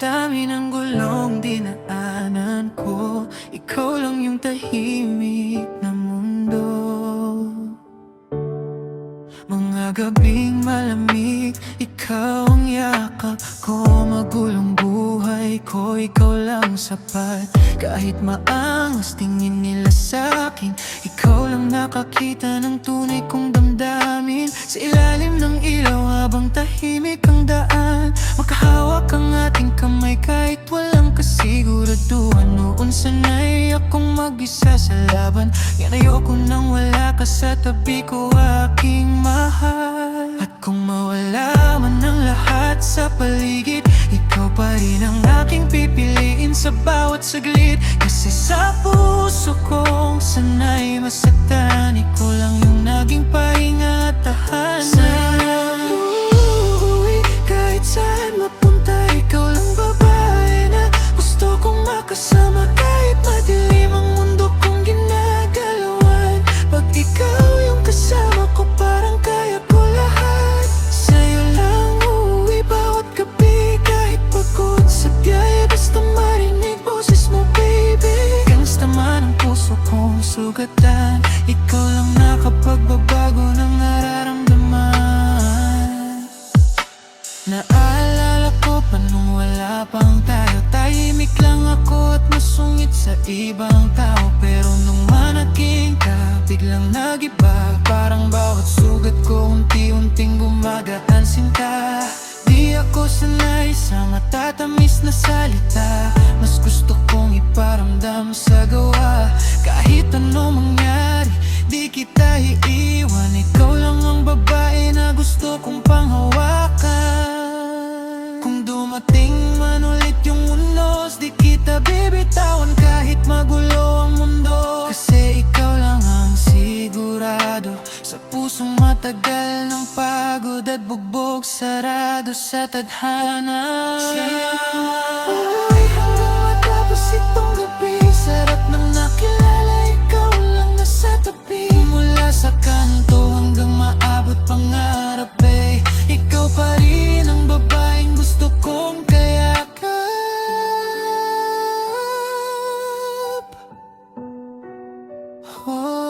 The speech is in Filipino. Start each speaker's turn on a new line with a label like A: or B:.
A: dami ng gulong dinaanan ko, ikaw lang yung tahimik na mundo. Mga gabing malamig, ikaw ang yakap ko. Magulong buhay ko, ikaw lang sapat. Kahit maangas tingin nila sa'kin, ikaw lang nakakita ng tunay kong damdamin. Sa ilalim ng ilaw habang tahimik ang daan, magkahawak ang ating kamay kahit walang kasiguraduhan. Noon sanay akong mag-isa sa laban, yan ayoko nang wala ka sa tabi ko, aking mahal. At kung mawala man ang lahat sa paligid, ikaw pa rin ang aking pipiliin sa bawat saglit. Kasi sa puso kong sanay masaktan, ikaw lang yung naging pahinga at tahanan. Saan uuwi, kahit saan mapunta, ikaw lang babae na gusto kong makasama. Kahit madilim ang mundo kong ginagalawan, pag ikaw yung kasama ko, parang kaya ko lahat. Sa'yo lang uuwi bawat gabi, kahit pagod sa biyahe, basta marinig boses mo, baby. Kamusta man ang puso kong sugatan, ikaw lang nakapagbabago ng nararamdaman. Naalala ko pa nung wala pang tayo, tahimik lang ako at masungit sa ibang tao. Pero nung manaking ka, biglang nagiba. Parang bawat sugat ko unti-unting gumagaan sinta. Di ako sanay sa matatamis na salita, mas gusto kong iparamdam sa gawa. Kahit anong mangyari, di kita iiwan. Ikaw lang ang babae na gusto kong panghawakan. Kung dumating man ulit yung unos, di kita bibitawan kahit magulo ang mundo. Kasi ikaw lang ang sigurado sa pusong matagal ng pagod at bugbog, sarado sa tadhana. Ay, hanggang matapos itong gabi, sarap nang nakilala, ikaw lang nasa tabi. Mula sa kanto hanggang maabot pangarap, eh, ikaw pa rin ang babaeng gusto kong kayakap. Oh.